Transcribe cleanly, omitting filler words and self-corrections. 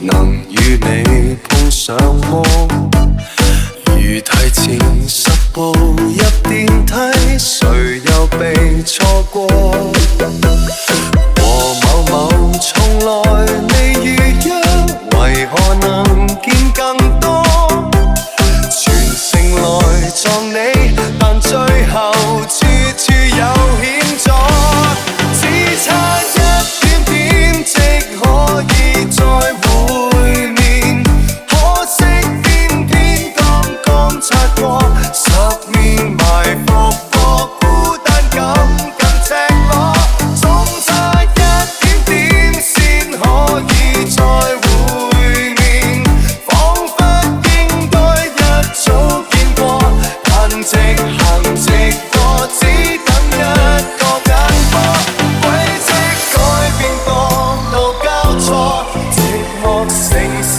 能與你碰上麼？如提前10步入電梯，誰又被錯過？和某某從來未預約，為何能見更多？全城來撞你，但最後處處有險阻，只差一點點即可以再會面，可惜偏偏剛剛擦過，10面埋伏過，孤單感更赤裸，總差一點點先可以再會面，彷彿應該一早見過，但直行直過，只等一個眼波，軌跡改變，道路交錯，寂寞城市